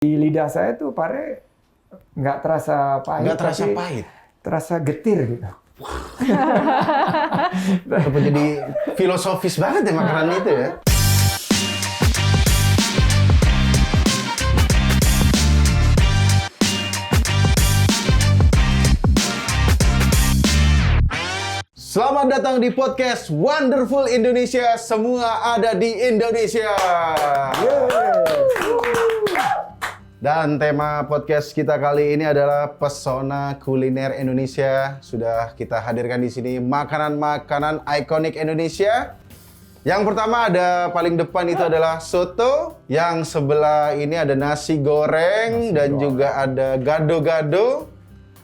Di lidah saya tuh pare nggak terasa pahit, Nggak terasa tapi pahit. terasa getir gitu. Apa jadi filosofis banget ya makanan itu ya? Selamat datang di podcast Wonderful Indonesia. Semua ada di Indonesia. Dan tema podcast kita kali ini adalah pesona kuliner Indonesia. Sudah kita hadirkan di sini makanan-makanan ikonik Indonesia. Yang pertama ada paling depan itu adalah soto. Yang sebelah ini ada nasi goreng dan juga ada gado-gado.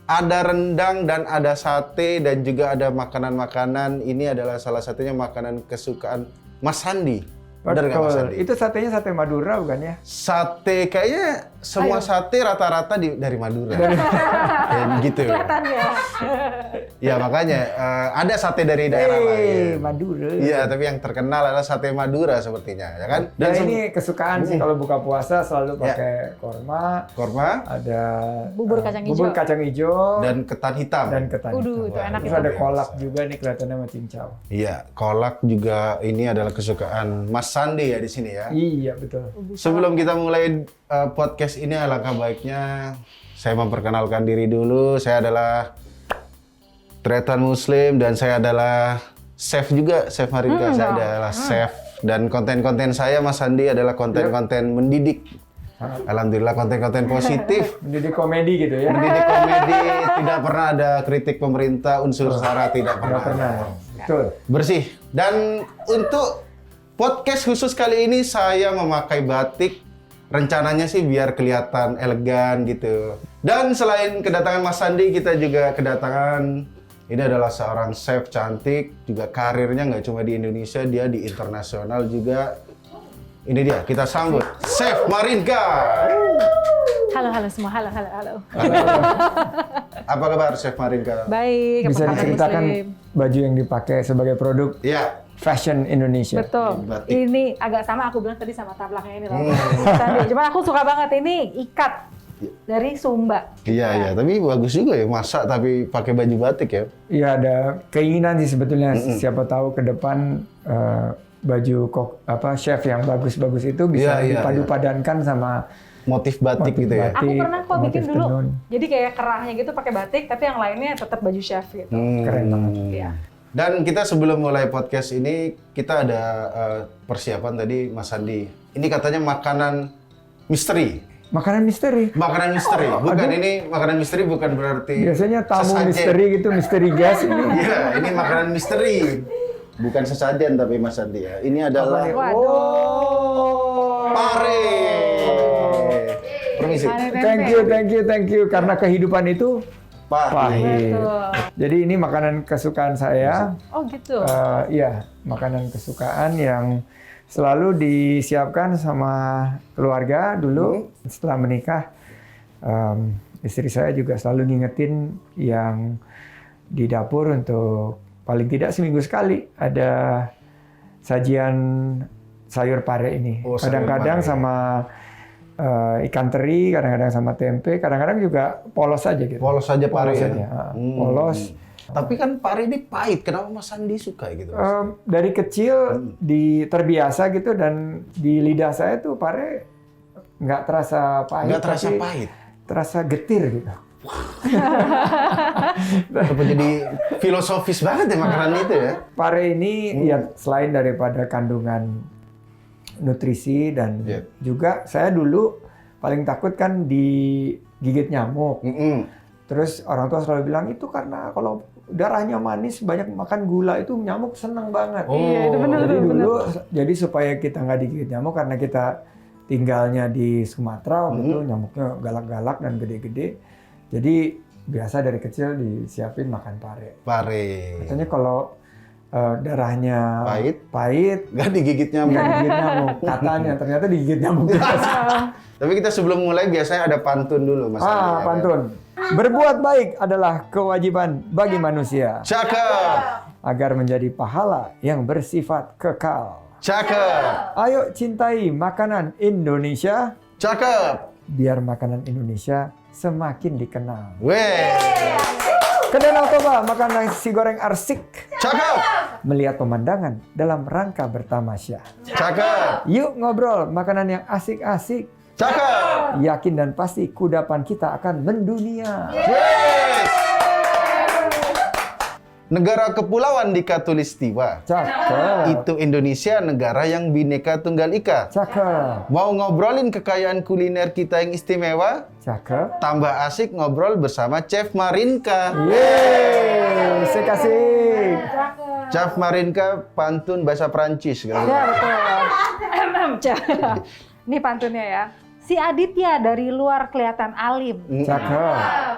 Ada rendang dan ada sate dan juga ada makanan-makanan. Ini adalah salah satunya makanan kesukaan Mas Sandi. Benar nggak Mas Sandi? Itu satenya sate Madura bukan ya? Sate kayaknya semua sate rata-rata dari Madura. Dan gitu. Kelihatannya. Ya makanya ada sate dari daerah lain. Madura. Iya, tapi yang terkenal adalah sate Madura sepertinya, ya kan? Dan ini kesukaan sih kalau buka puasa selalu pakai korma, ada Bubur kacang hijau. bubur kacang hijau dan ketan hitam. dan ketan Waduh, hitam. itu enak Terus itu. ada kolak juga nih kelihatannya sama cincau. Iya, kolak juga ini adalah kesukaan Mas Sandi ya di sini ya. Iya betul. Sebelum kita mulai podcast ini, alangkah baiknya saya memperkenalkan diri dulu. Saya adalah Tretan Muslim dan saya adalah chef juga, Chef Marinka. Saya adalah chef dan konten-konten saya Mas Sandi adalah konten-konten mendidik. Alhamdulillah konten-konten positif. Menjadi komedi gitu ya. Mendidik komedi, tidak pernah ada kritik pemerintah, unsur sara tidak pernah. Nggak pernah. Betul. Bersih. Dan untuk podcast khusus kali ini saya memakai batik. Rencananya sih biar kelihatan elegan gitu. Dan selain kedatangan Mas Sandi, kita juga kedatangan ini adalah seorang chef cantik, juga karirnya nggak cuma di Indonesia, dia di internasional juga. Ini dia, kita sambut Chef Marinka. Halo semua, halo. Apa kabar Chef Marinka? Baik, Bisa apa kabar diceritakan Muslim? baju yang dipakai sebagai produk Ya, fashion Indonesia. Betul. Batik. Ini agak sama aku bilang tadi sama taplaknya ini loh. Tadi, cuman aku suka banget ini ikat dari Sumba. iya, tapi bagus juga ya masak tapi pakai baju batik ya. Iya ada keinginan sih sebetulnya siapa tahu ke depan baju chef yang bagus-bagus itu bisa Iya, dipadu-padankan sama Motif batik motif gitu ya. batik. Aku pernah kok bikin motif dulu. tenun. Jadi kayak kerahnya gitu pakai batik, tapi yang lainnya tetap baju chef gitu. Keren banget. Iya. Dan kita sebelum mulai podcast ini, kita ada persiapan tadi Mas Sandi. Ini katanya makanan misteri. Makanan misteri. Makanan misteri. Bukan ini makanan misteri bukan berarti Biasanya tamu sesajen. misteri gitu, misteri gas ini. Iya, ini makanan misteri. Bukan sesajen tapi Mas Sandi ya. Ini adalah Waduh. pare. Permisi. Thank you. Karena kehidupan itu pahit. Betul. Jadi ini makanan kesukaan saya. Oh gitu. Iya, makanan kesukaan yang selalu disiapkan sama keluarga dulu setelah menikah. Istri saya juga selalu ngingetin yang di dapur untuk paling tidak seminggu sekali ada sajian sayur pare ini. Oh, sayur Kadang-kadang pare. sama ikan teri, kadang-kadang sama tempe, kadang-kadang juga polos aja gitu. Polos saja pare Polos ya? aja, polos. Tapi kan pare ini pahit. Kenapa Mas Sandi suka gitu? Mas? Dari kecil terbiasa gitu dan di lidah saya tuh pare nggak terasa pahit, Nggak terasa tapi pahit. terasa getir gitu. Apa jadi filosofis banget ya makanan itu ya? Pare ini ya selain daripada kandungan nutrisi dan juga saya dulu paling takut kan digigit nyamuk. Terus orang tua selalu bilang itu karena kalau darahnya manis banyak makan gula itu nyamuk seneng banget. Iya, itu benar. Jadi dulu jadi supaya kita nggak digigit nyamuk karena kita tinggalnya di Sumatera waktu itu nyamuknya galak-galak dan gede-gede. Jadi biasa dari kecil disiapin makan pare. Pare. Katanya kalau darahnya pahit, Nggak digigit nyamuk. nggak digigit nyamuk. Katanya ternyata digigit nyamuk juga. Tapi kita sebelum mulai biasanya ada pantun dulu Mas Andi, ya kan? Pantun. Berbuat baik adalah kewajiban bagi manusia Cakep. agar menjadi pahala yang bersifat kekal. Cakep. Ayo cintai makanan Indonesia. Cakep. biar makanan Indonesia semakin dikenal. Weh, Ke Danau Toba makan nasi goreng arsik, cakep, melihat pemandangan dalam rangka bertamasya. cakep, Yuk ngobrol makanan yang asik-asik. cakep. Yakin dan pasti kudapan kita akan mendunia. Wes. Negara kepulauan di Katulistiwa. Cakep. Itu Indonesia, negara yang bineka tunggal ika. Cakep. Mau ngobrolin kekayaan kuliner kita yang istimewa? Cakep. Tambah asik ngobrol bersama Chef Marinka. Yeay, saya kasih. Chef Marinka pantun bahasa Prancis. Ya betul. Ini pantunnya ya. Si Aditya dari luar kelihatan alim. Cakep.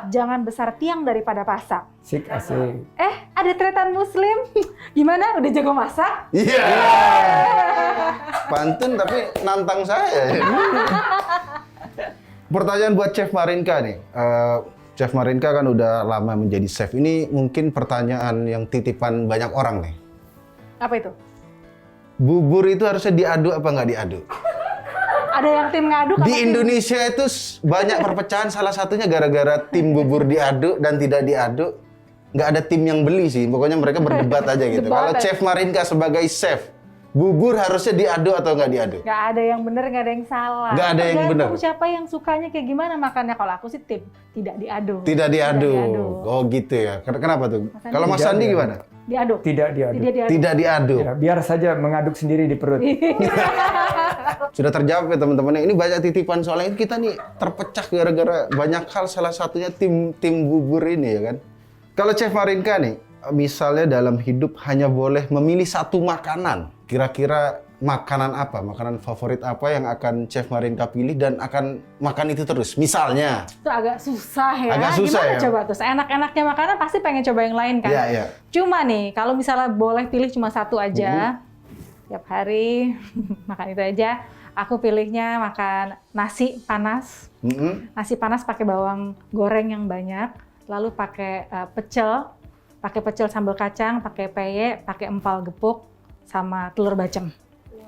Jangan besar tiang daripada pasak. Sik asik. Ada tretan muslim. Gimana? Udah jago masak? Iya. Pantun tapi nantang saya. Pertanyaan buat Chef Marinka nih. Chef Marinka kan udah lama menjadi chef. Ini mungkin pertanyaan yang titipan banyak orang nih. Apa itu? Bubur itu harusnya diaduk apa nggak diaduk? Ada yang tim ngaduk? Di Indonesia itu banyak perpecahan, salah satunya gara-gara tim bubur diaduk dan tidak diaduk. Nggak ada tim yang beli sih, pokoknya mereka berdebat aja gitu. Debat Kalau aja. Chef Marinka sebagai chef, bubur harusnya diaduk atau nggak diaduk? Nggak ada yang bener, nggak ada yang salah. Nggak ada yang Tergantung bener. siapa yang sukanya kayak gimana makannya. Kalau aku sih tim tidak diaduk. Tidak diaduk. diaduk. Oh gitu ya. Kenapa tuh? Mas Andi? Kalau Mas Tidak Sandi diaduk. gimana? Diaduk. Tidak diaduk. Tidak diaduk. Tidak diaduk. Ya, biar saja mengaduk sendiri di perut. Sudah terjawab ya teman-teman. Ini banyak titipan soalnya kita nih terpecah gara-gara banyak hal. Salah satunya tim bubur ini ya kan. Kalau Chef Marinka nih, misalnya dalam hidup hanya boleh memilih satu makanan, kira-kira makanan apa? Makanan favorit apa yang akan Chef Marinka pilih dan akan makan itu terus? Misalnya. Itu agak susah ya. Agak susah Gimana ya? coba tuh? Enak-enaknya makanan pasti pengen coba yang lain kan? Iya, iya. Cuma nih, kalau misalnya boleh pilih cuma satu aja, tiap hari makan itu aja. Aku pilihnya makan nasi panas. Nasi panas pakai bawang goreng yang banyak, lalu pakai pecel sambal kacang, pakai peye, pakai empal gepuk, sama telur bacem.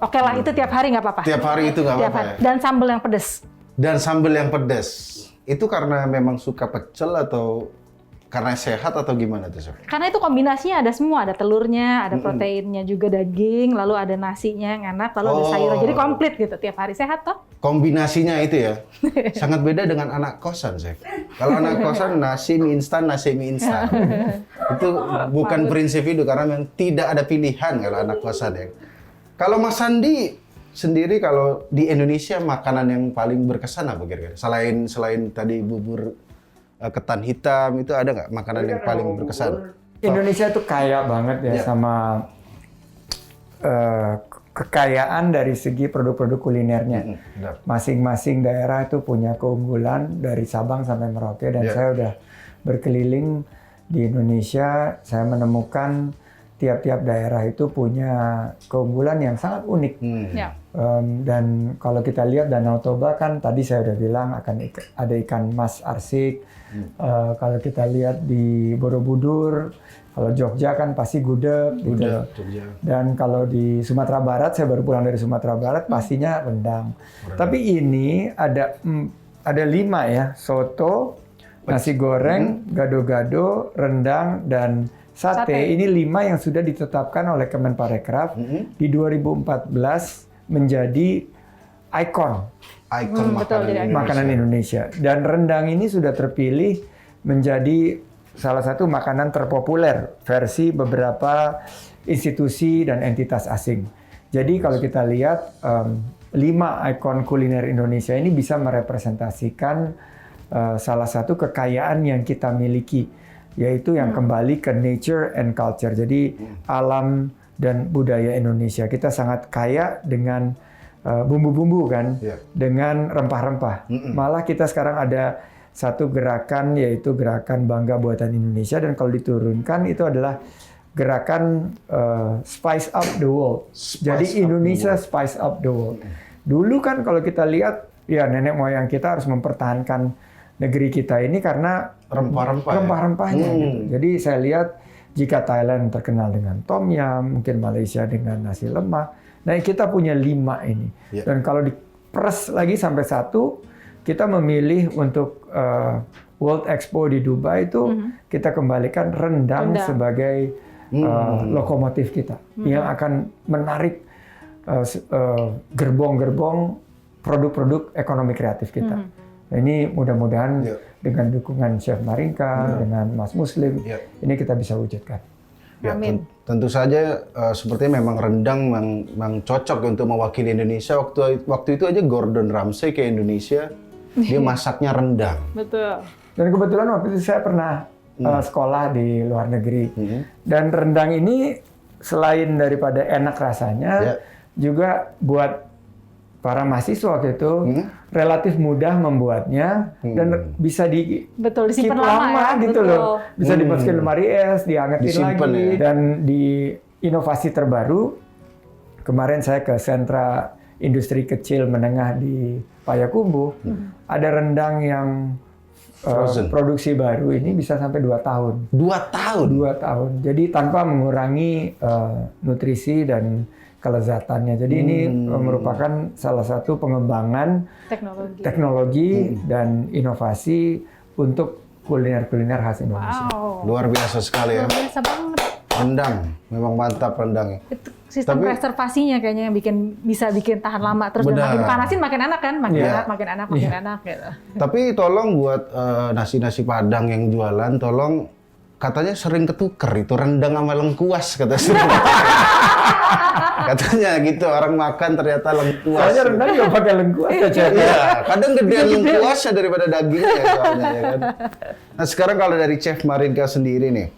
Oke lah, itu tiap hari nggak apa-apa. Tiap hari itu nggak Tiap apa-apa hari. ya? Dan sambal yang pedes. Dan sambal yang pedas. Itu karena memang suka pecel atau karena sehat atau gimana tuh, Chef? Karena itu kombinasinya ada semua, ada telurnya, ada proteinnya juga daging, lalu ada nasinya yang enak, lalu ada sayuran. Jadi komplit gitu, tiap hari sehat toh. Kombinasinya itu ya, sangat beda dengan anak kosan, Chef. Kalau anak kosan nasi mie instan. Itu bukan prinsip hidup karena memang tidak ada pilihan kalau anak kosan ya. Kalau Mas Sandi sendiri kalau di Indonesia makanan yang paling berkesan apa kira-kira? Selain tadi bubur ketan hitam, itu ada nggak makanan yang paling berkesan? Indonesia itu kaya banget ya Iya. sama kekayaan dari segi produk-produk kulinernya. Benar. Masing-masing daerah itu punya keunggulan dari Sabang sampai Merauke dan Iya. saya udah berkeliling di Indonesia, saya menemukan tiap-tiap daerah itu punya keunggulan yang sangat unik. Ya. Dan kalau kita lihat Danau Toba kan tadi saya udah bilang akan ada ikan mas arsik. Kalau kita lihat di Borobudur, kalau Jogja kan pasti gudeg gitu. Jogja. Dan kalau di Sumatera Barat, saya baru pulang dari Sumatera Barat, pastinya rendang. Tapi ini ada 5 ya, soto, nasi goreng, gado-gado, rendang, dan sate. Ini 5 yang sudah ditetapkan oleh Kemenparekraf di 2014 menjadi ikon Ikon betul, jadi ikon. makanan Indonesia. Dan rendang ini sudah terpilih menjadi salah satu makanan terpopuler versi beberapa institusi dan entitas asing. Jadi kalau kita lihat 5 ikon kuliner Indonesia ini bisa merepresentasikan salah satu kekayaan yang kita miliki, yaitu yang kembali ke nature and culture. Jadi alam dan budaya Indonesia. Kita sangat kaya dengan bumbu-bumbu kan, dengan rempah-rempah. Malah kita sekarang ada satu gerakan, yaitu gerakan Bangga Buatan Indonesia, dan kalau diturunkan itu adalah gerakan Spice Up the World. Jadi Indonesia Spice Up the World. Dulu kan kalau kita lihat, ya nenek moyang kita harus mempertahankan negeri kita ini karena rempah-rempahnya. Gitu. Jadi saya lihat jika Thailand terkenal dengan tom yum, mungkin Malaysia dengan nasi lemak. Nah kita punya 5 ini. Dan kalau diperes lagi sampai 1, kita memilih untuk World Expo di Dubai itu kita kembalikan rendang sebagai lokomotif kita yang akan menarik gerbong-gerbong produk-produk ekonomi kreatif kita. Nah, ini mudah-mudahan dengan dukungan Chef Marinka, dengan Mas Muslim, ini kita bisa wujudkan. Ya, Amin. tentu saja sepertinya memang rendang memang cocok untuk mewakili Indonesia. Waktu itu aja Gordon Ramsay ke Indonesia, dia masaknya rendang. Betul. Dan kebetulan waktu itu saya pernah sekolah di luar negeri. Dan rendang ini selain daripada enak rasanya, juga buat para mahasiswa gitu relatif mudah membuatnya dan bisa disimpan keep lama ya, gitu betul. loh. Bisa dimasukin lemari es, diangetin Disimpan lagi. ya. Dan di inovasi terbaru, kemarin saya ke sentra industri kecil menengah di Payakumbuh, ada rendang yang produksi baru ini bisa sampai 2 tahun. 2 tahun? 2 tahun. Jadi tanpa mengurangi nutrisi dan kelezatannya. Jadi ini merupakan salah satu pengembangan teknologi dan inovasi untuk kuliner-kuliner khas Indonesia. Wow. Luar biasa sekali ya. Luar biasa banget. Rendang, memang mantap rendangnya. Itu sistem preservasinya kayaknya yang bisa bikin tahan lama terus dan makin panasin makin enak kan, makin enak gitu. Tapi tolong buat nasi-nasi Padang yang jualan, tolong katanya sering ketuker itu rendang sama lengkuas katanya. Katanya gitu, orang makan ternyata lengkuas. Soalnya rendang nggak pakai lengkuas ya, Chef. Iya, kadang gedean lengkuasnya daripada dagingnya soalnya ya kan. Nah sekarang kalau dari Chef Marinka sendiri nih,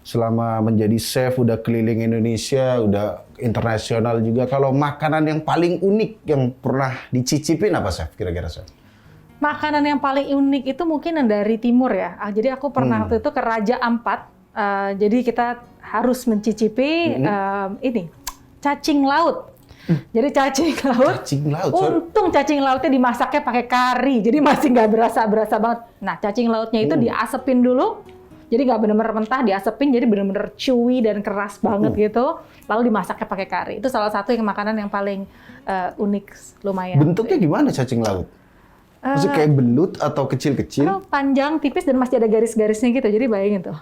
selama menjadi chef udah keliling Indonesia, udah internasional juga, kalau makanan yang paling unik yang pernah dicicipin apa Chef kira-kira Chef? Makanan yang paling unik itu mungkin yang dari timur ya. Jadi aku pernah waktu itu ke Raja Ampat. Jadi kita harus mencicipi ini cacing laut. Jadi cacing laut. Cacing laut. Untung cacing lautnya dimasaknya pakai kari. Jadi masih nggak berasa banget. Nah cacing lautnya itu diasepin dulu. Jadi nggak benar-benar mentah, diasepin. Jadi benar-benar chewy dan keras banget gitu. Lalu dimasaknya pakai kari. Itu salah satu makanan yang paling unik lumayan. Bentuknya gimana cacing laut? Maksudnya kayak belut atau kecil-kecil? Panjang, tipis, dan masih ada garis-garisnya gitu. Jadi bayangin tuh.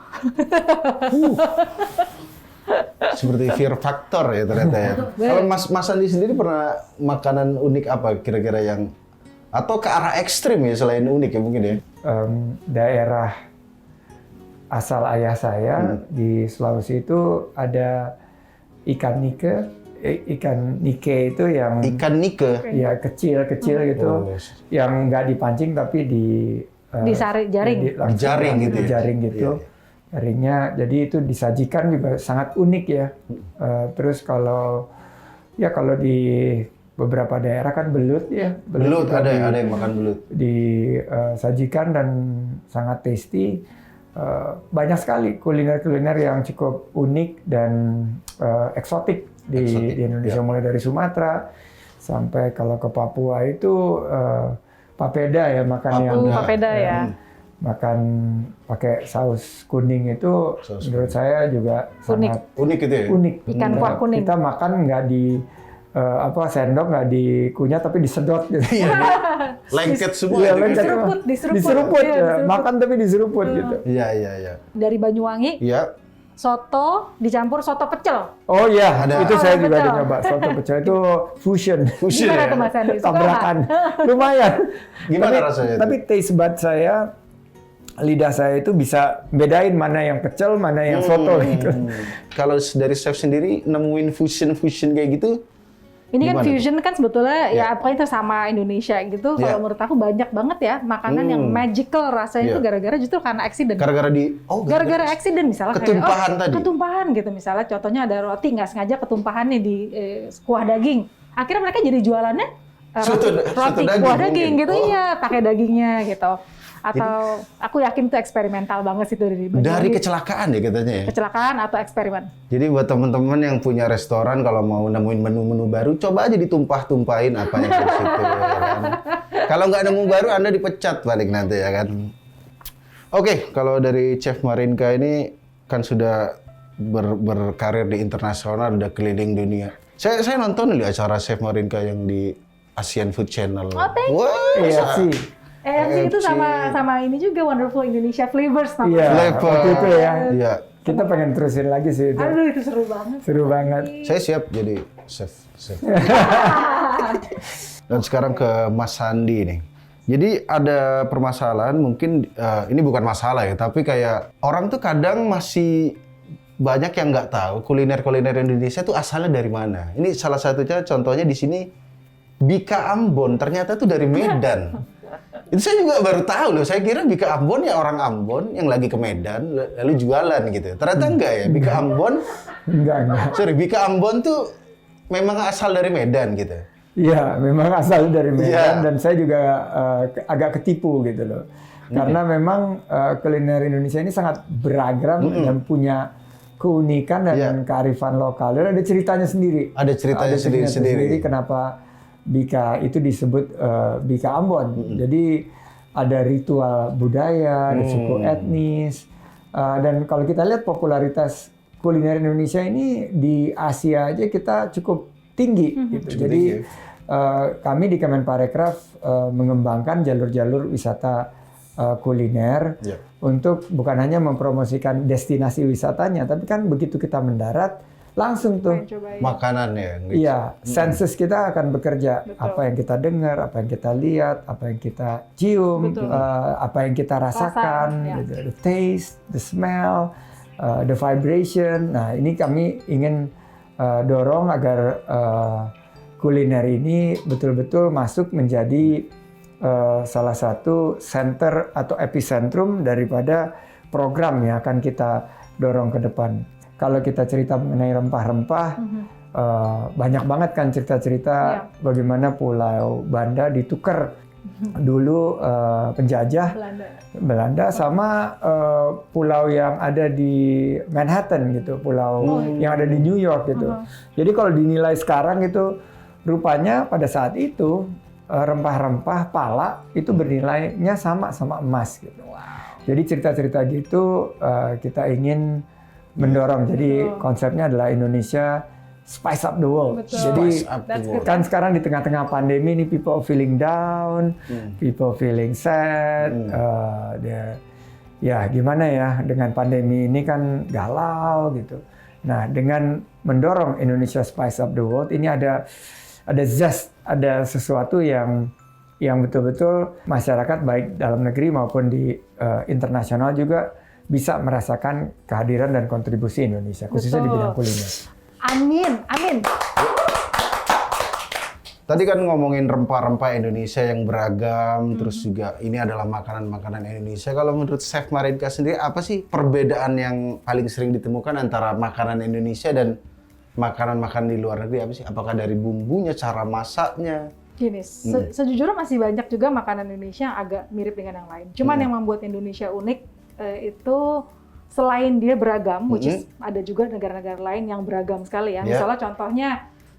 Seperti fear factor ya ternyata ya. Kalau Mas Andi sendiri pernah makanan unik apa kira-kira yang atau ke arah ekstrim ya selain unik ya mungkin ya? Daerah asal ayah saya di Sulawesi itu ada ikan nike itu yang ikan nike ya kecil gitu, yang nggak dipancing tapi jaring gitu. Jaringnya, jadi itu disajikan juga sangat unik ya. Terus kalau di beberapa daerah kan belut ya. Belut ada yang makan belut. Disajikan dan sangat tasty. Banyak sekali kuliner-kuliner yang cukup unik dan eksotik di Indonesia, mulai dari Sumatera sampai kalau ke Papua itu papeda ya, makan papeda ya. Makan pakai saus kuning itu menurut saya juga sangat unik gitu ya. Unik. Ikan kuah kuning. Kita makan nggak di sendok, nggak dikunyah tapi disedot gitu. Lengket semua. Iya, diseruput. Makan tapi diseruput gitu. Iya. Dari Banyuwangi. Iya. Soto dicampur soto pecel. Oh iya, itu saya juga pecel. ada nyoba soto pecel itu fusion. Gimana tuh Mas Andi? Tabrakan. Lumayan. Gimana rasanya? Tapi taste bud saya, lidah saya itu bisa bedain mana yang pecel, mana yang soto gitu. Kalau dari chef sendiri nemuin fusion kayak gitu? Ini kan gimana fusion kan sebetulnya ya pokoknya itu sama Indonesia gitu. Kalau menurut aku banyak banget ya makanan yang magical rasanya itu gara-gara justru karena accident. Gara-gara accident misalnya ketumpahan kayak ketumpahan gitu misalnya. Contohnya ada roti nggak sengaja ketumpahan nih di kuah daging. Akhirnya mereka jadi jualannya roti kuah daging gitu. Iya, pakai dagingnya gitu. Atau aku yakin itu eksperimental banget sih dari kecelakaan ya katanya ya. Kecelakaan atau eksperimen. Jadi buat teman-teman yang punya restoran kalau mau nemuin menu-menu baru coba aja ditumpah-tumpahin apa yang di situ ya kan. Kalau nggak nemu baru Anda dipecat balik nanti ya kan. Oke, kalau dari Chef Marinka ini kan sudah berkarir di internasional, udah keliling dunia. Saya nonton di acara Chef Marinka yang di Asian Food Channel. Oh, thank you. Iya sih. AFC itu sama ini juga Wonderful Indonesia Flavors namanya. Iya, Flavor. waktu itu ya. Iya. Kita pengen terusin lagi sih itu. Aduh itu seru banget. Seru banget. Saya siap jadi chef. Dan sekarang ke Mas Sandi nih. Jadi ada permasalahan mungkin ini bukan masalah ya, tapi kayak orang tuh kadang masih banyak yang nggak tahu kuliner Indonesia tuh asalnya dari mana. Ini salah satunya contohnya di sini Bika Ambon ternyata tuh dari Medan. Itu saya juga baru tahu loh. Saya kira Bika Ambon ya orang Ambon yang lagi ke Medan lalu jualan gitu. Ternyata enggak ya. Bika Ambon Enggak. sorry, Bika Ambon tuh memang asal dari Medan gitu. Iya, memang asal dari Medan Iya. dan saya juga agak ketipu gitu loh. Karena memang kuliner Indonesia ini sangat beragam dan punya keunikan dan kearifan lokal. Dan ada ceritanya sendiri. Ada ceritanya sendiri-sendiri. Kenapa Bika itu disebut Bika Ambon. Jadi ada ritual budaya, ada suku etnis. Dan kalau kita lihat popularitas kuliner Indonesia ini di Asia aja kita cukup tinggi gitu. Jadi kami di Kemenparekraf mengembangkan jalur-jalur wisata kuliner untuk bukan hanya mempromosikan destinasi wisatanya, tapi kan begitu kita mendarat langsung tuh Makanan ya. iya, sensus kita akan bekerja. Apa yang kita dengar, apa yang kita lihat, apa yang kita cium, apa yang kita rasakan, gitu. The taste, the smell, the vibration. Nah, ini kami ingin dorong agar kuliner ini betul-betul masuk menjadi salah satu center atau epicentrum daripada program yang akan kita dorong ke depan. Kalau kita cerita mengenai rempah-rempah, banyak banget kan cerita-cerita bagaimana Pulau Banda ditukar dulu penjajah Belanda sama pulau yang ada di Manhattan gitu, pulau yang ada di New York gitu. Jadi kalau dinilai sekarang itu rupanya pada saat itu rempah-rempah pala itu bernilainya sama emas gitu. Jadi cerita-cerita gitu kita ingin mendorong. Jadi konsepnya adalah Indonesia spice up the world. Jadi kan sekarang di tengah-tengah pandemi ini people feeling down, people feeling sad. Ya gimana ya dengan pandemi ini kan galau gitu. Nah dengan mendorong Indonesia spice up the world ini ada zest, ada sesuatu yang betul-betul masyarakat baik dalam negeri maupun di internasional juga bisa merasakan kehadiran dan kontribusi Indonesia, khususnya di bidang kuliner. Amin, amin. Tadi kan ngomongin rempah-rempah Indonesia yang beragam, terus juga ini adalah makanan-makanan Indonesia. Kalau menurut Chef Marinka sendiri, apa sih perbedaan yang paling sering ditemukan antara makanan Indonesia dan makanan-makanan di luar negeri? Apa sih? Apakah dari bumbunya, cara masaknya? Gini, sejujurnya masih banyak juga makanan Indonesia yang agak mirip dengan yang lain. Cuman yang membuat Indonesia unik itu selain dia beragam, which is ada juga negara-negara lain yang beragam sekali ya. Misalnya contohnya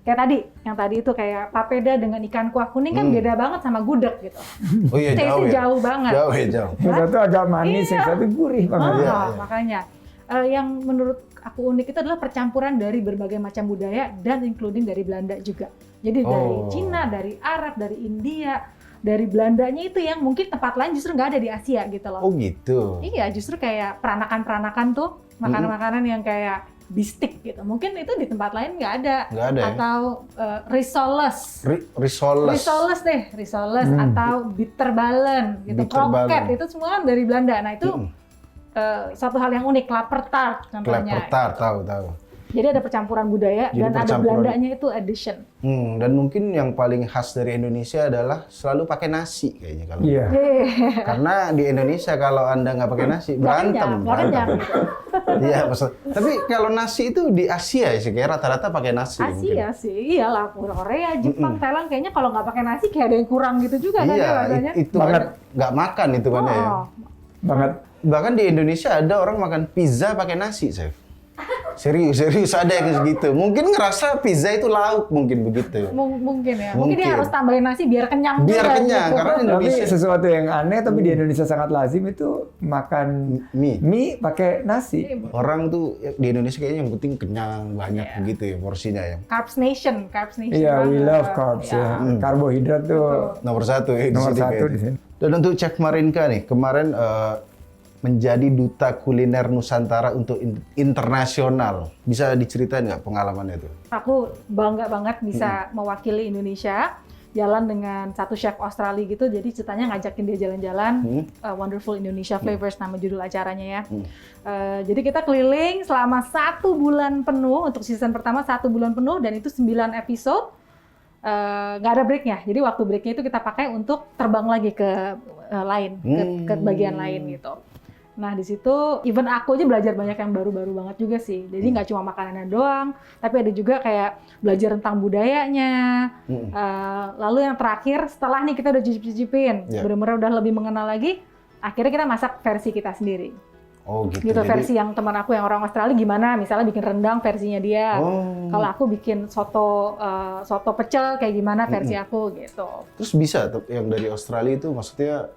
kayak tadi, yang tadi itu kayak papeda dengan ikan kuah kuning kan beda banget sama gudeg gitu. Oh iya, jauh banget. Jauh. Yang satu agak manis, yang satu gurih banget. Makanya yang menurut aku unik itu adalah percampuran dari berbagai macam budaya dan including dari Belanda juga. Jadi dari Cina, dari Arab, dari India, dari Belandanya itu yang mungkin tempat lain justru nggak ada di Asia gitu loh. Oh gitu. Iya, justru kayak peranakan-peranakan tuh, makanan-makanan yang kayak bistik gitu. Mungkin itu di tempat lain nggak ada. Nggak ada. Atau risoles. Risoles. Risoles atau bitterbalen gitu. Kroket itu semua kan dari Belanda. Nah itu satu hal yang unik, Klappertaart contohnya. Klappertaart, tahu. Jadi ada percampuran budaya dan ada Belandanya itu addition. Dan mungkin yang paling khas dari Indonesia adalah selalu pakai nasi kayaknya kalau. Iya. Karena di Indonesia kalau Anda nggak pakai nasi berantem. Iya, maksud. Tapi kalau nasi itu di Asia ya sih, kayak rata-rata pakai nasi. Asia sih, iyalah Korea, Jepang, Thailand kayaknya kalau nggak pakai nasi kayak ada yang kurang gitu juga kan ya rasanya. Itu banget nggak makan itu kan ya. Banget. Bahkan di Indonesia ada orang makan pizza pakai nasi, Chef. Serius ada yang segitu. Mungkin ngerasa pizza itu lauk, mungkin begitu. Mungkin ya. Mungkin dia harus tambahin nasi biar kenyang. Biar kenyang, gitu. karena Indonesia. Tapi sesuatu yang aneh, tapi di Indonesia sangat lazim itu makan mie pakai nasi. Orang tuh di Indonesia kayaknya yang penting kenyang, banyak begitu ya porsinya ya. Carbs Nation. Iya, we love carbs ya. Karbohidrat tuh Nomor satu ya nomor di sini. satu di sini. Dan untuk Chef Marinka nih, kemarin menjadi duta kuliner Nusantara untuk internasional. Bisa diceritain nggak pengalamannya itu? Aku bangga banget bisa mewakili Indonesia, jalan dengan satu chef Australia gitu. Jadi ceritanya ngajakin dia jalan-jalan, Wonderful Indonesia Flavors nama judul acaranya ya. Jadi kita keliling selama 1 bulan penuh, untuk season pertama 1 bulan penuh, dan itu 9 episode. Nggak ada breaknya, jadi waktu breaknya itu kita pakai untuk terbang lagi ke lain, ke bagian lain gitu. Nah di situ, even aku aja belajar banyak yang baru-baru banget juga sih. Jadi nggak cuma makanannya doang, tapi ada juga kayak belajar tentang budayanya. Lalu yang terakhir, setelah nih kita udah cicip-cicipin, benar-benar udah lebih mengenal lagi, akhirnya kita masak versi kita sendiri. Oh gitu. Gitu, versi yang teman aku yang orang Australia gimana, misalnya bikin rendang versinya dia. Kalau aku bikin soto pecel kayak gimana versi aku gitu. Terus bisa tuh yang dari Australia itu, maksudnya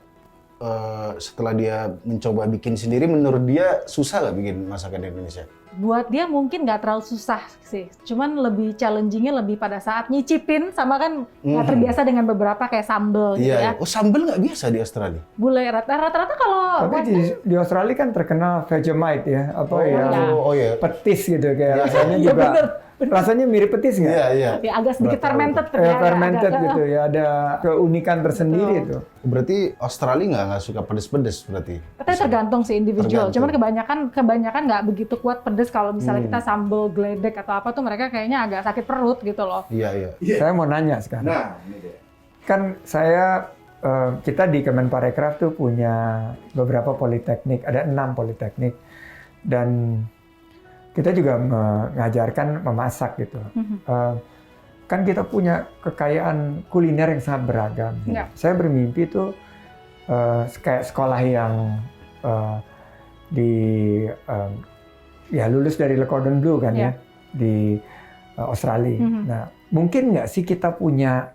setelah dia mencoba bikin sendiri, menurut dia susah nggak bikin masakan Indonesia? Buat dia mungkin nggak terlalu susah sih, cuman lebih challenging-nya lebih pada saat nyicipin, sama kan nggak terbiasa dengan beberapa kayak sambel gitu ya. Oh sambel nggak biasa di Australia? Bule rata-rata kalau Tapi di Australia kan terkenal Vegemite ya, petis gitu kayak rasanya Iya, juga. bener. Rasanya mirip petis nggak? Iya. ya agak sedikit fermented Ya, fermented gitu ya, ada keunikan tersendiri itu. Berarti Australia nggak suka pedes-pedes berarti? Tapi tergantung sih individual. Tergantung. Cuman kebanyakan nggak begitu kuat pedes. Kalau misalnya kita sambal geledek atau apa tuh mereka kayaknya agak sakit perut gitu loh. Iya. Saya mau nanya sekarang. Nah, ini dia. Kan kita di Kemenparekraf tuh punya beberapa politeknik, ada 6 politeknik, dan kita juga mengajarkan memasak gitu. Kan kita punya kekayaan kuliner yang sangat beragam. Ya. Saya bermimpi tuh kayak sekolah yang lulus dari Le Cordon Bleu kan ya di Australia. Nah, mungkin nggak sih kita punya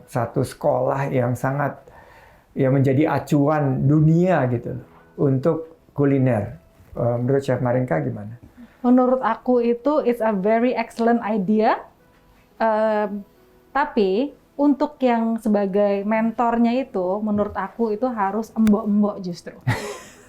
satu sekolah yang sangat menjadi acuan dunia gitu untuk kuliner. Menurut Chef Marinka gimana? Menurut aku itu it's a very excellent idea. Tapi untuk yang sebagai mentornya itu, menurut aku itu harus embok-embok justru.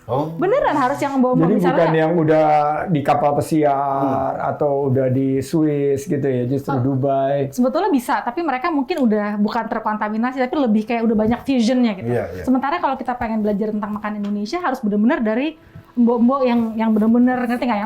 Oh. Beneran harus yang embok-embok. Jadi misalnya, bukan yang udah di kapal pesiar atau udah di Swiss gitu ya, justru Dubai. sebetulnya bisa, tapi mereka mungkin udah bukan terkontaminasi, tapi lebih kayak udah banyak fusionnya gitu. Iya. Sementara kalau kita pengen belajar tentang makanan Indonesia harus benar-benar dari mbok-mbok yang benar-benar, ngerti nggak,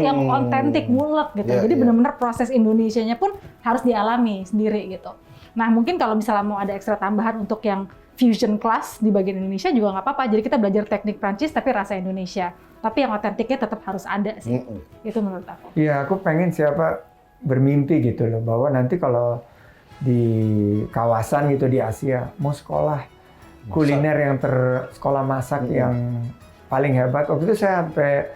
yang otentik, mulek gitu. Iya, Jadi iya. benar-benar proses Indonesianya pun harus dialami sendiri gitu. Nah mungkin kalau misalnya mau ada ekstra tambahan untuk yang fusion class di bagian Indonesia juga nggak apa-apa. Jadi kita belajar teknik Prancis tapi rasa Indonesia. Tapi yang otentiknya tetap harus ada sih. Itu menurut aku. Iya, aku pengen siapa bermimpi gitu loh, bahwa nanti kalau di kawasan gitu di Asia mau sekolah kuliner yang sekolah masak yang paling hebat. Waktu itu saya sampai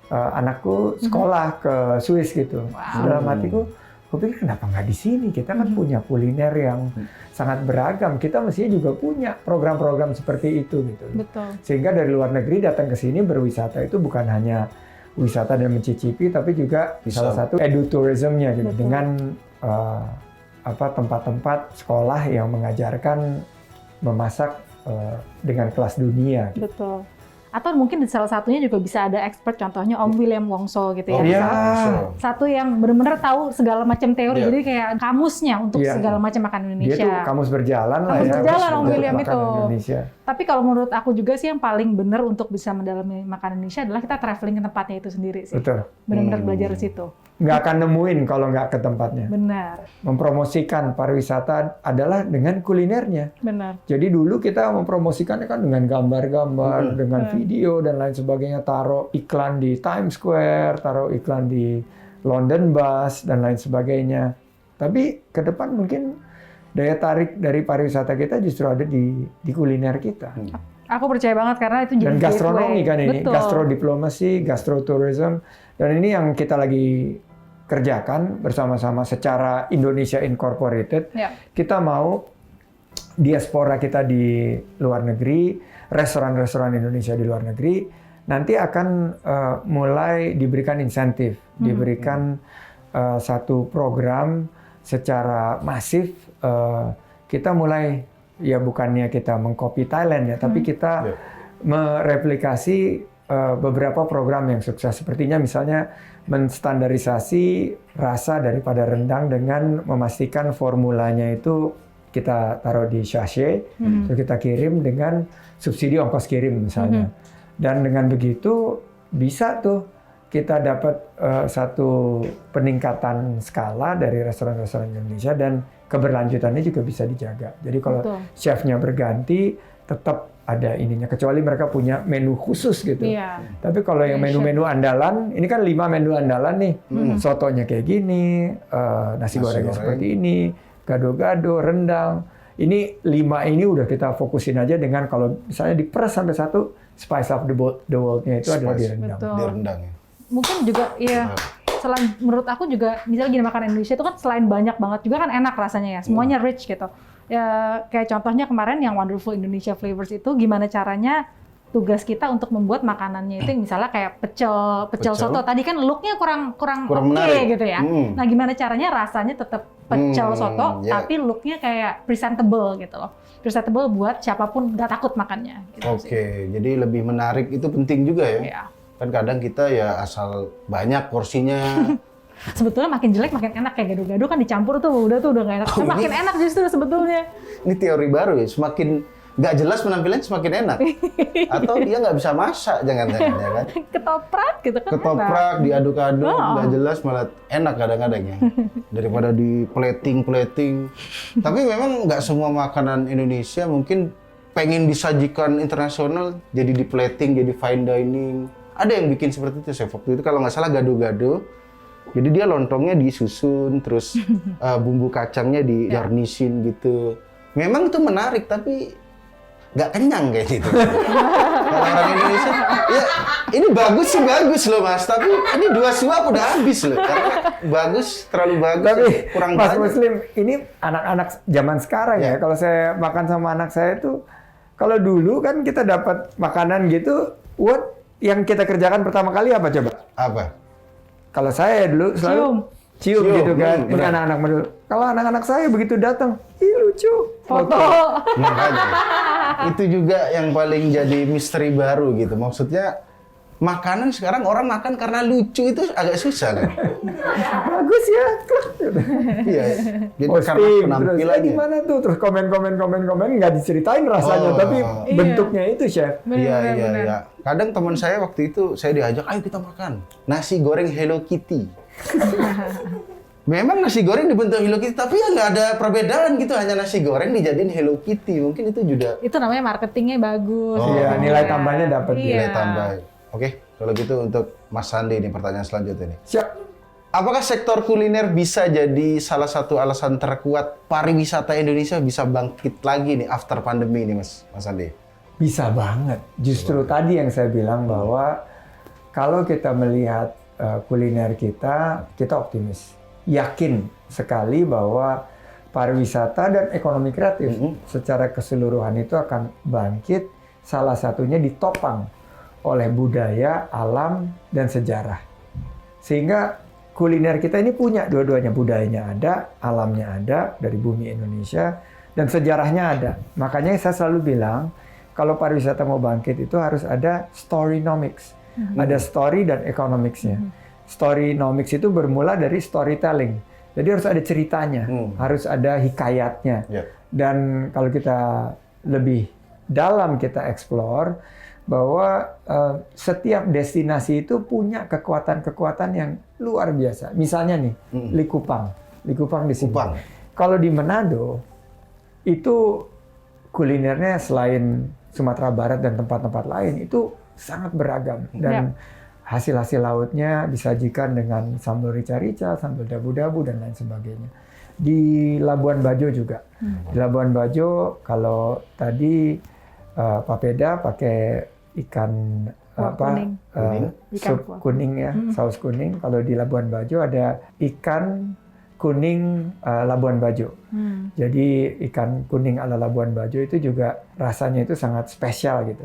anakku sekolah ke Swiss gitu. Dalam hatiku, aku pikir kenapa nggak di sini? Kita kan punya kuliner yang sangat beragam. Kita mestinya juga punya program-program seperti itu gitu. Betul. Sehingga dari luar negeri datang ke sini berwisata itu bukan hanya wisata dan mencicipi, tapi juga salah satu edutourismnya gitu. Betul. Dengan tempat-tempat sekolah yang mengajarkan memasak dengan kelas dunia. Gitu. Betul. Atau mungkin di salah satunya juga bisa ada expert, contohnya Om William Wongso gitu ya. Iya. Satu yang benar-benar tahu segala macam teori, Iya. jadi kayak kamusnya untuk segala macam makanan Indonesia. Dia tuh kamus berjalan lah Kamus ya. berjalan, Om untuk William makanan itu. Indonesia. Tapi kalau menurut aku juga sih yang paling benar untuk bisa mendalami makanan Indonesia adalah kita traveling ke tempatnya itu sendiri sih. Betul. Benar-benar belajar di situ. Nggak akan nemuin kalau nggak ke tempatnya. Benar, Mempromosikan pariwisata adalah dengan kulinernya. benar. Jadi dulu kita mempromosikannya kan dengan gambar-gambar, dengan video dan lain sebagainya. Taruh iklan di Times Square, taruh iklan di London Bus dan lain sebagainya. Tapi ke depan mungkin daya tarik dari pariwisata kita justru ada di kuliner kita. Aku percaya banget karena itu jadi Dan gastronomi gateway. kan ini, Betul. gastrodiplomasi, gastrotourism. Dan ini yang kita lagi kerjakan bersama-sama secara Indonesia Incorporated. Ya. Kita mau diaspora kita di luar negeri, restoran-restoran Indonesia di luar negeri, nanti akan mulai diberikan insentif, diberikan satu program secara masif. Kita mulai ya bukannya kita mengcopy Thailand ya, tapi kita mereplikasi beberapa program yang sukses. Sepertinya misalnya menstandarisasi rasa daripada rendang dengan memastikan formulanya itu kita taruh di sachet, terus kita kirim dengan subsidi ongkos kirim misalnya. Dan dengan begitu bisa tuh kita dapat satu peningkatan skala dari restoran-restoran Indonesia dan keberlanjutannya juga bisa dijaga. Jadi kalau chefnya berganti, tetap ada ininya, kecuali mereka punya menu khusus gitu. Iya. Tapi kalau yang menu-menu andalan, ini kan 5 menu andalan nih, sotonya kayak gini, nasi gorengnya seperti ini, gado-gado, rendang. Ini 5 ini udah kita fokusin aja dengan kalau misalnya diperas sampai 1, spice of the world-nya itu adalah di rendang. Betul. Di rendang ya. Mungkin juga ya. Selain menurut aku juga misalnya gini, makanan Indonesia itu kan selain banyak banget juga kan enak rasanya ya, semuanya rich gitu. Ya kayak contohnya kemarin yang Wonderful Indonesia Flavors itu gimana caranya tugas kita untuk membuat makanannya itu misalnya kayak pecel soto tadi kan looknya kurang oke gitu ya. Nah gimana caranya rasanya tetap pecel soto tapi looknya kayak presentable gitu loh. Presentable buat siapapun nggak takut makannya. Gitu Oke, jadi lebih menarik itu penting juga ya. Iya. Kan kadang kita ya asal banyak porsinya. Sebetulnya makin jelek makin enak, kayak gado-gado kan dicampur tuh udah nggak enak. Makin enak justru sebetulnya. Ini teori baru ya, semakin nggak jelas penampilan semakin enak. Atau dia nggak bisa masak jangan-jangan ya kan. Ketoprak gitu kan. Ketoprak, diaduk-aduk, nggak jelas malah enak kadang-kadang ya. Daripada di plating. Tapi memang nggak semua makanan Indonesia mungkin pengen disajikan internasional, jadi di plating, jadi fine dining. Ada yang bikin seperti itu, chef. Waktu itu kalau nggak salah gado-gado. Jadi dia lontongnya disusun, terus bumbu kacangnya di garnisin gitu. Memang itu menarik, tapi nggak kenyang kayak gitu. Kalau orang Indonesia, ya ini bagus sih bagus loh mas, tapi ini 2 suap udah habis loh. Karena bagus, terlalu bagus, Tapi kurang Mas banyak. Muslim, ini anak-anak zaman sekarang ya. Kalau saya makan sama anak saya itu, kalau dulu kan kita dapat makanan gitu, yang kita kerjakan pertama kali apa coba? Apa? Kalau saya dulu selalu cium gitu kan. Ini anak-anak dulu. Kalau anak-anak saya begitu datang, ih lucu. Foto. Makanya. Itu juga yang paling jadi misteri baru gitu. Maksudnya makanan sekarang orang makan karena lucu itu agak susah kan? Bagus ya. Iya. Jadi karena Posting terus, penampilannya. gimana tuh? Terus komen nggak diceritain rasanya, tapi bentuknya itu chef. Iya. Kadang teman saya waktu itu saya diajak, ayo kita makan nasi goreng Hello Kitty. Memang nasi goreng dibentuk Hello Kitty, tapi ya nggak ada perbedaan gitu, hanya nasi goreng dijadiin Hello Kitty. Mungkin itu juga Itu namanya marketingnya bagus. Iya, nilai tambahnya dapat. nilai tambah. Oke, kalau gitu untuk Mas Sandi ini pertanyaan selanjutnya nih. Siap. Apakah sektor kuliner bisa jadi salah satu alasan terkuat pariwisata Indonesia bisa bangkit lagi nih after pandemi ini, Mas Sandi? Bisa banget. Justru tadi yang saya bilang bahwa kalau kita melihat kuliner kita optimis. Yakin sekali bahwa pariwisata dan ekonomi kreatif secara keseluruhan itu akan bangkit. Salah satunya ditopang oleh budaya, alam, dan sejarah. Sehingga kuliner kita ini punya dua-duanya. Budayanya ada, alamnya ada dari bumi Indonesia, dan sejarahnya ada. Makanya saya selalu bilang, kalau pariwisata mau bangkit itu harus ada storynomics. Ada story dan economics-nya. Storynomics itu bermula dari storytelling. Jadi harus ada ceritanya, harus ada hikayatnya. Dan kalau kita lebih dalam kita explore, bahwa setiap destinasi itu punya kekuatan-kekuatan yang luar biasa. Misalnya nih, Likupang di sini. Kalau di Manado, itu kulinernya selain Sumatera Barat dan tempat-tempat lain itu sangat beragam dan hasil-hasil lautnya disajikan dengan sambal rica-rica, sambal dabu-dabu dan lain sebagainya. Di Labuan Bajo juga. Di Labuan Bajo kalau tadi Pak Peda pakai ikan sup kuning ya, saus kuning. Kalau di Labuan Bajo ada ikan kuning Labuan Bajo. Jadi ikan kuning ala Labuan Bajo itu juga rasanya itu sangat spesial gitu.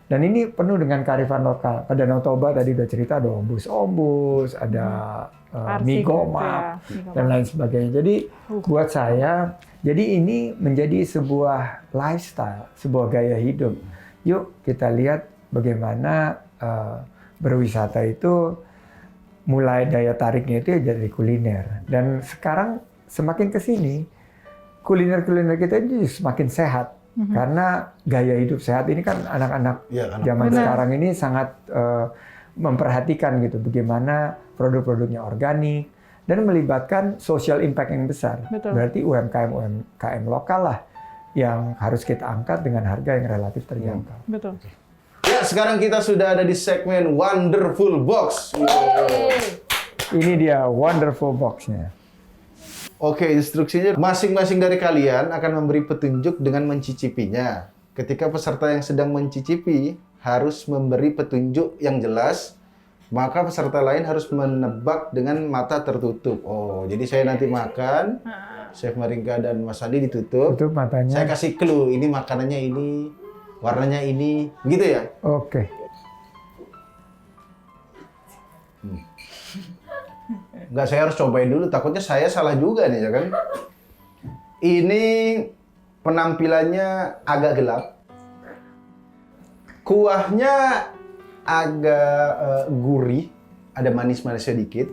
Dan ini penuh dengan kearifan lokal. Pada Danau Toba tadi udah cerita ada ombus, ada mie Arsik gomak, gitu ya, mie dan gomak. lain sebagainya. Jadi buat saya, jadi ini menjadi sebuah lifestyle, sebuah gaya hidup. Yuk kita lihat bagaimana berwisata itu mulai daya tariknya itu dari kuliner. Dan sekarang semakin ke sini, kuliner-kuliner kita ini semakin sehat. Karena gaya hidup sehat ini kan anak-anak Iya, anak zaman muda. sekarang ini sangat memperhatikan gitu bagaimana produk-produknya organik dan melibatkan social impact yang besar. Betul. Berarti UMKM lokal lah yang harus kita angkat dengan harga yang relatif terjangkau. Betul. Ya, sekarang kita sudah ada di segmen Wonderful Box. Ini dia wonderful box-nya. Oke, instruksinya masing-masing dari kalian akan memberi petunjuk dengan mencicipinya. Ketika peserta yang sedang mencicipi harus memberi petunjuk yang jelas, maka peserta lain harus menebak dengan mata tertutup. Oh, jadi saya nanti makan, Chef Marinka dan Mas Andi ditutup. Tutup matanya. Saya kasih clue, ini makanannya ini, warnanya ini, gitu ya? Oke. Enggak, saya harus cobain dulu, takutnya saya salah juga nih, ya kan? Ini penampilannya agak gelap. Kuahnya agak gurih, ada manis-manisnya dikit.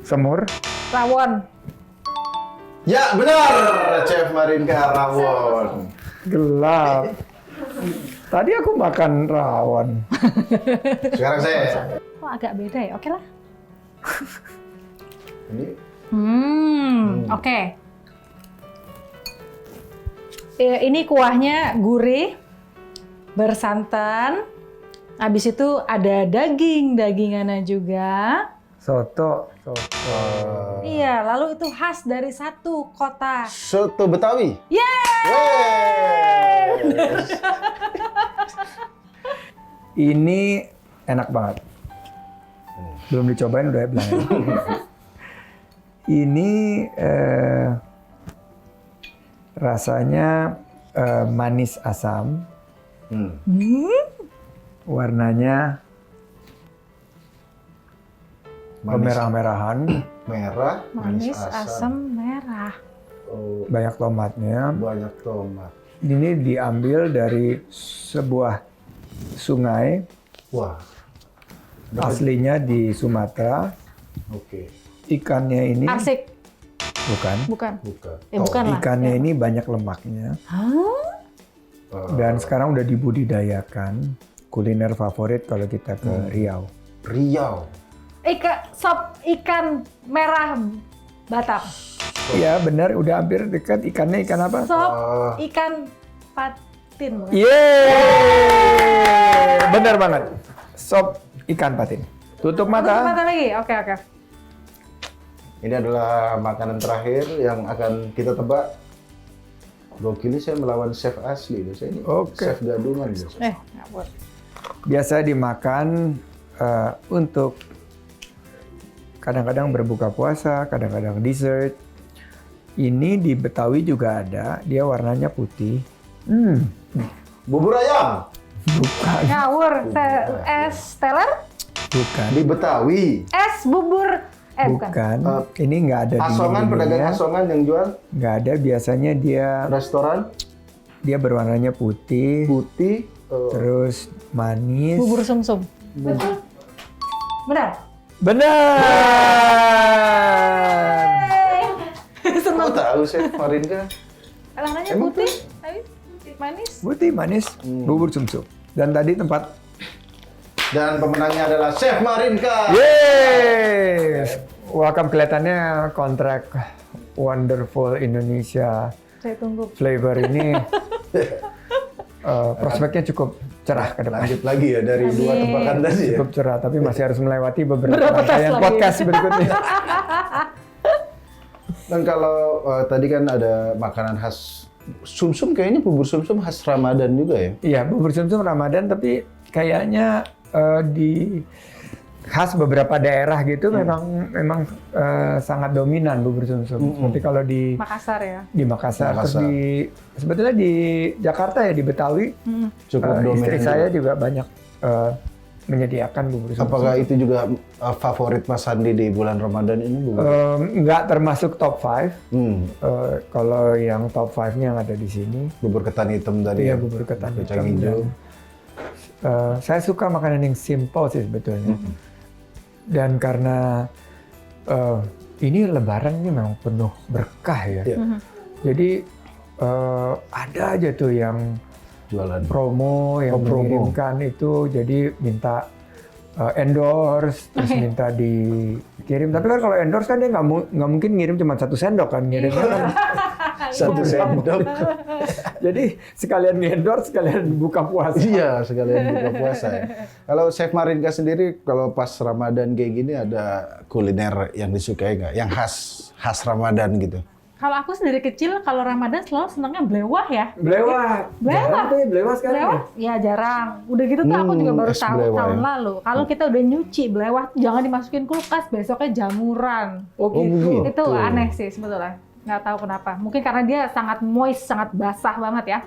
Semur. Rawon. Ya, benar! Chef Marinka rawon. Gelap. Tadi aku makan rawon. Sekarang saya. Oh, agak beda ya. Oke lah. Ini Oke. Ini kuahnya gurih, bersantan. Habis itu ada dagingannya juga. Soto. Iya, lalu itu khas dari satu kota. Soto Betawi. Yeay! Yes. Ini enak banget. Belum dicobain udah bilang. Ini rasanya manis asam. Warnanya kemerah-merahan. Merah, Manis, asam, merah. Oh, Banyak tomatnya. banyak tomat. Ini diambil dari sebuah sungai. Wah, Aslinya di Sumatera. oke. Ikannya ini Arsik. bukan. Bukan. Bukan. Bukan lah. Ikannya ini banyak lemaknya. Dan sekarang udah dibudidayakan. Kuliner favorit kalau kita ke Riau. Riau. Sop ikan merah Batam. Iya benar, udah hampir dekat. Ikannya ikan apa? Sop ikan patin. Bukan? Yeay! Benar banget. Sop ikan patin. Tutup Tutup mata. mata lagi. Oke. Ini adalah makanan terakhir yang akan kita tebak. Gokil, saya melawan chef asli loh. Saya ini Oke. chef gadungan loh. Ngawur. Biasa dimakan untuk kadang-kadang berbuka puasa, kadang-kadang dessert. Ini di Betawi juga ada. Dia warnanya putih. Bubur ayam Bukan. Ngawur. Es teler? Bukan. di Betawi. Es bubur. Bukan. Bukan. Ini nggak ada Asongan, dinding-dindingnya. pedagang asongan yang jual Nggak ada. Biasanya restoran dia berwarnanya putih, putih. terus manis. Bubur sumsum. Benar. Benar. Kok tahu chef Marinka? Warnanya Emang putih, tapi manis. Putih manis, bubur sumsum. Dan tadi tempat. Dan pemenangnya adalah chef Marinka. Yeay. Welcome, kelihatannya kontrak Wonderful Indonesia Saya tunggu. flavor ini prospeknya cukup cerah ke depan. Lanjut lagi ya dari dua Amin. tebakan tadi ya. Cukup cerah, tapi masih harus melewati beberapa Berapa tes rangkaian lagi? podcast berikutnya. Dan kalau tadi kan ada makanan khas sumsum, kayaknya bubur sumsum khas Ramadan juga ya. Iya, bubur sumsum Ramadan, tapi kayaknya di khas beberapa daerah gitu memang sangat dominan bubur sumsum. Seperti kalau di Makassar ya. di Makassar. Terus Makassar. sebetulnya di Jakarta ya, di Betawi Cukup dominan. istri saya juga. juga banyak menyediakan bubur sumsum. Apakah itu juga favorit Mas Sandi di bulan Ramadan ini, bubur? Nggak termasuk top 5. Kalau yang top 5-nya yang ada di sini, Bubur ketan hitam tadi. iya ya? bubur ketan Kacang hitam. hijau. Dan, saya suka makanan yang simple sih sebetulnya. Dan karena ini Lebaran ini memang penuh berkah ya. Iya. Jadi ada aja tuh yang Jualan. promo yang promo. mengirimkan itu, jadi minta endorse, terus minta dikirim. Tapi kan kalau endorse kan dia nggak mungkin ngirim cuma 1 sendok kan, ngirimnya kan. 1 sendok. Jadi sekalian endorse, sekalian buka puasa. Iya, sekalian buka puasa ya. Kalau Chef Marinka sendiri, kalau pas Ramadan kayak gini ada kuliner yang disukai nggak? Yang khas Ramadan gitu? Kalau aku sendiri kecil, kalau Ramadan selalu senangnya blewah ya. Belewah. Belewah. Jarang tuh ya belewah sekarang Blewah? Ya jarang. Udah gitu tuh aku juga baru es tahu blewah tahun ya. lalu. Kalau kita udah nyuci blewah, jangan dimasukin kulkas, besoknya jamuran. Oh Oh, gitu. begitu. Itu aneh sih sebetulnya. Nggak tahu kenapa. Mungkin karena dia sangat moist, sangat basah banget ya.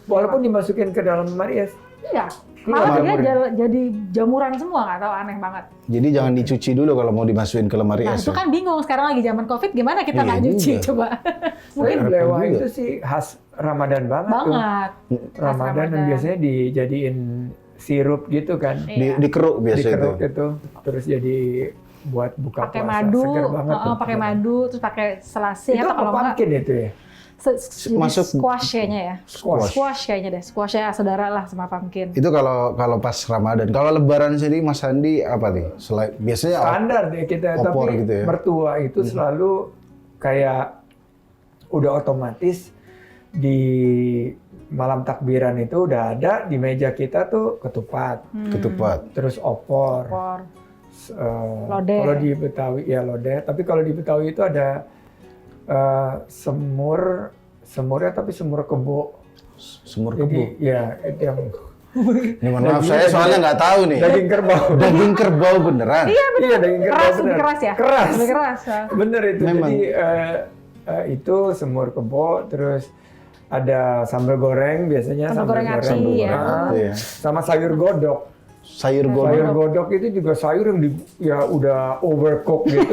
Walaupun dimasukin ke dalam lemari es. Iya. Malah dia Jamuran. jadi jamuran semua, nggak tahu, aneh banget. Jadi jangan dicuci dulu kalau mau dimasukin ke lemari Nah es. itu ya? kan bingung, sekarang lagi zaman Covid, gimana kita Iya nggak nyuci juga. coba. Mungkin Repot belewah juga. itu sih khas Ramadan banget tuh. Banget. Khas Ramadan dan biasanya dijadiin sirup gitu kan. Iya. Dikeruk biasa Dikeruk itu. itu. Terus jadi buat buka Pakai puasa. madu, Seger banget tuh. pakai madu, terus pakai selasih Itu atau apa kalau nggak pumpkin itu ya? jadi Masuk squash kayaknya ya. Squash. Squash kayaknya deh. Squashnya saudara lah sama pumpkin. Itu kalau pas Ramadan. Kalau Lebaran sendiri Mas Sandi apa nih? Biasanya Standar deh kita, opor tapi gitu ya? mertua itu selalu kayak udah otomatis di malam takbiran itu udah ada di meja kita tuh ketupat, ketupat. terus opor. Opor. Lodeh. Kalau di Betawi ya lodeh, tapi kalau di Betawi itu ada semurnya tapi semur kebo. Semur kebo. Jadi ya itu yang Ini mohon maaf, saya soalnya nggak tahu nih. daging kerbau. Daging kerbau beneran. Iya betul. Iya, daging kerbau Keras, bener. lebih keras ya? Keras. Lebih keras. Ya. Bener itu. Memang. Jadi itu semur kebo, terus ada sambal goreng biasanya. Sambal goreng aci, Sambal ya. goreng itu ya. Sama sayur godok. Sayur Sayur godok. godok itu juga sayur yang ya udah overcook gitu.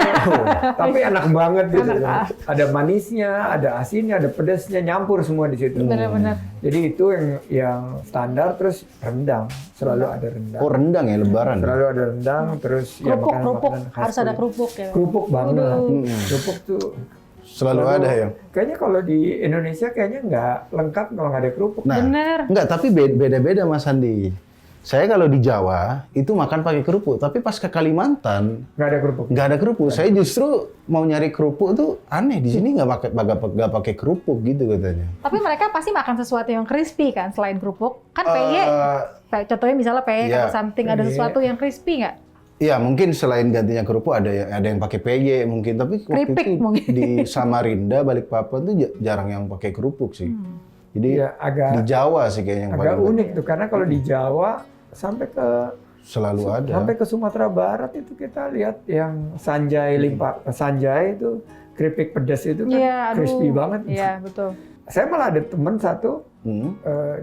Tapi enak banget gitu. Ada manisnya, ada asinnya, ada pedasnya, nyampur semua di situ. Benar-benar. Jadi itu yang standar, terus rendang. Selalu ada rendang. Oh rendang ya Lebaran. Selalu ada rendang, terus ya Kerupuk, kerupuk. makanan-makanan khas Harus ada kulit. kerupuk ya. Kerupuk banget. Aduh. Kerupuk tuh Selalu ada ya. Kayaknya kalau di Indonesia kayaknya nggak lengkap kalau nggak ada kerupuk. Nah, Bener. enggak, tapi beda-beda Mas Sandi. Saya kalau di Jawa itu makan pakai kerupuk, tapi pas ke Kalimantan Nggak ada kerupuk. nggak ada kerupuk. Saya justru mau nyari kerupuk tuh aneh, di sini nggak pakai kerupuk gitu katanya. Tapi mereka pasti makan sesuatu yang crispy kan selain kerupuk. Kan peye, contohnya misalnya peye iya. atau something, ada Peye. sesuatu yang crispy nggak? Iya mungkin selain gantinya kerupuk ada yang pakai peye mungkin, tapi waktu Keripik itu mungkin. di Samarinda Balikpapan tuh jarang yang pakai kerupuk sih. Jadi Iya, agak- di Jawa sih kayaknya yang Agak paling unik tuh karena kalau di Jawa sampai selalu ada. sampai ke Sumatera Barat itu kita lihat yang sanjay sanjay itu keripik pedas itu kan Iya, aduh. crispy banget. Iya, betul. Saya malah ada temen satu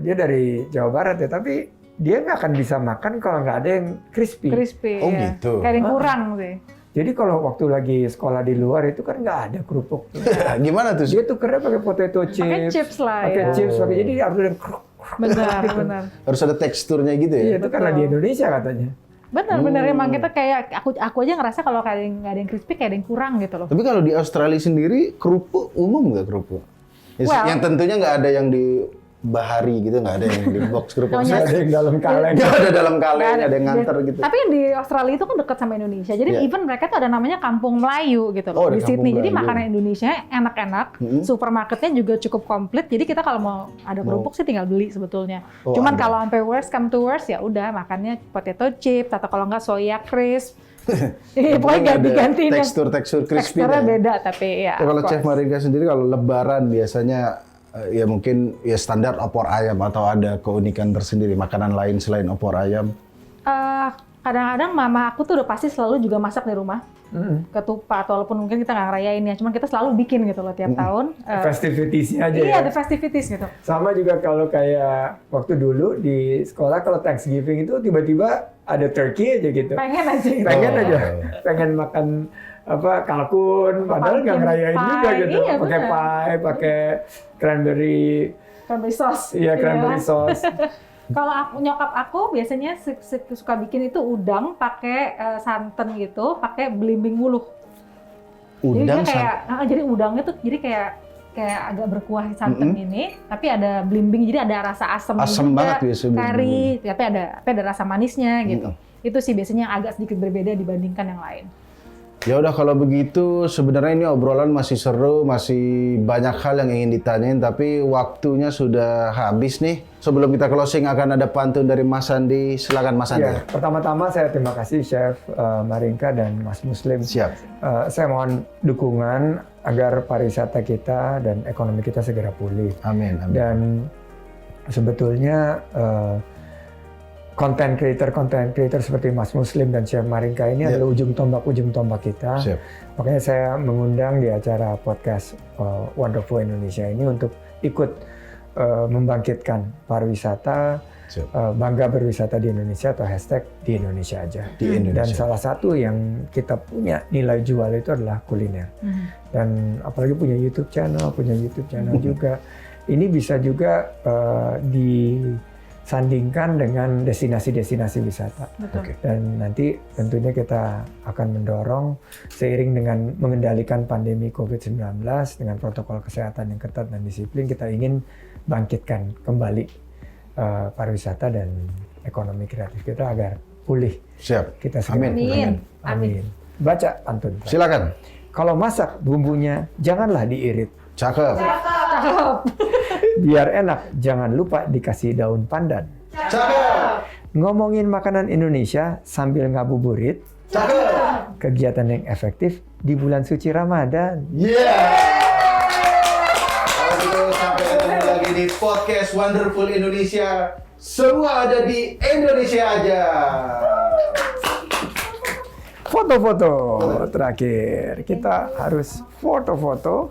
dia dari Jawa Barat ya, tapi dia nggak akan bisa makan kalau nggak ada yang crispy. Crispy. Oh, ya. gitu. Kayak ada yang kurang sih. Jadi kalau waktu lagi sekolah di luar itu kan nggak ada kerupuk. Gimana tuh? Dia tukernya pakai potato chips. Pakai chips lah Pakai ya. chips, jadi harus ada kruk. Benar, benar. Harus ada teksturnya gitu ya? Iya, itu karena di Indonesia katanya. Benar emang kita kayak aku aja ngerasa kalau nggak ada yang crispy kayak ada yang kurang gitu loh. Tapi kalau di Australia sendiri kerupuk umum nggak kerupuk? Well- yang tentunya nggak ada yang di bahari gitu, nggak ada yang di box kerupuk. Namanya- Ada yang dalam kaleng. Nggak ada dalam kaleng, Nggak ada yang nganter gitu. Tapi yang di Australia itu kan dekat sama Indonesia. Jadi Iya. even mereka tuh ada namanya Kampung Melayu gitu Oh, loh ada di Sydney. Kampung Jadi Melayu. makanan Indonesia enak-enak, supermarketnya juga cukup komplit. Jadi kita kalau mau ada kerupuk sih tinggal beli sebetulnya. Oh, Cuman ada. kalau sampai worst come to worst ya udah makannya potato chips atau kalau nggak soya crisp. Iya, pokoknya ganti-gantiin yang tekstur crispy. teksturnya beda tapi ya. Kalau of Chef course. Marinka sendiri kalau Lebaran biasanya ya mungkin ya standar opor ayam atau ada keunikan tersendiri makanan lain selain opor ayam. Kadang-kadang mama aku tuh udah pasti selalu juga masak di rumah. Ketupat, walaupun mungkin kita nggak ngerayain ya, cuman kita selalu bikin gitu loh tiap tahun. Festivities-nya aja Iya, ya. ada festivities gitu. Sama juga kalau kayak waktu dulu di sekolah kalau Thanksgiving itu tiba-tiba ada turkey aja gitu. Pengen aja gitu. Pengen aja, pengen makan kalkun, padahal nggak pumpkin ngerayain pie. juga gitu. Iya, Pakai bener. pie, pakai cranberry, Cranberry sauce. iya cranberry sauce. Kalau nyokap aku biasanya suka bikin itu udang pakai santan gitu, pakai belimbing wuluh. Udang Jadi dia kayak, jadi udangnya tuh jadi kayak agak berkuah santan ini, tapi ada belimbing, jadi ada rasa asamnya Asam juga, banget biasanya kari, tapi ada rasa manisnya gitu. Itu sih biasanya yang agak sedikit berbeda dibandingkan yang lain. Ya udah kalau begitu sebenarnya ini obrolan masih seru, masih banyak hal yang ingin ditanyain tapi waktunya sudah habis nih. Sebelum kita closing akan ada pantun dari Mas Andi. Silakan Mas Andi. Ya, pertama-tama saya terima kasih Chef Marinka dan Mas Muslim. Siap. Saya mohon dukungan agar pariwisata kita dan ekonomi kita segera pulih. Amin. Amin. Dan sebetulnya content creator seperti Mas Muslim dan Chef Marinka ini adalah ujung tombak kita. Siap. Makanya saya mengundang di acara podcast Wonderful Indonesia ini untuk ikut membangkitkan pariwisata, bangga berwisata di Indonesia atau hashtag di Indonesia aja. Di Indonesia. Dan salah satu yang kita punya nilai jual itu adalah kuliner. Dan apalagi punya YouTube channel juga. Ini bisa juga disandingkan dengan destinasi-destinasi wisata. Betul. Dan nanti tentunya kita akan mendorong seiring dengan mengendalikan pandemi COVID-19 dengan protokol kesehatan yang ketat dan disiplin, kita ingin bangkitkan kembali pariwisata dan ekonomi kreatif kita agar pulih. Siap. Kita segera Amin. Amin. Baca pantun. Silakan. Kalau masak bumbunya janganlah diirit. Cakep. Cakep. Biar enak jangan lupa dikasih daun pandan. Cakep. Ngomongin makanan Indonesia sambil ngabuburit. Cakep. Kegiatan yang efektif di bulan suci Ramadan. Yeah. Kalau gitu sampai ketemu lagi di podcast Wonderful Indonesia. Semua ada di Indonesia aja. Foto-foto terakhir. Kita harus foto-foto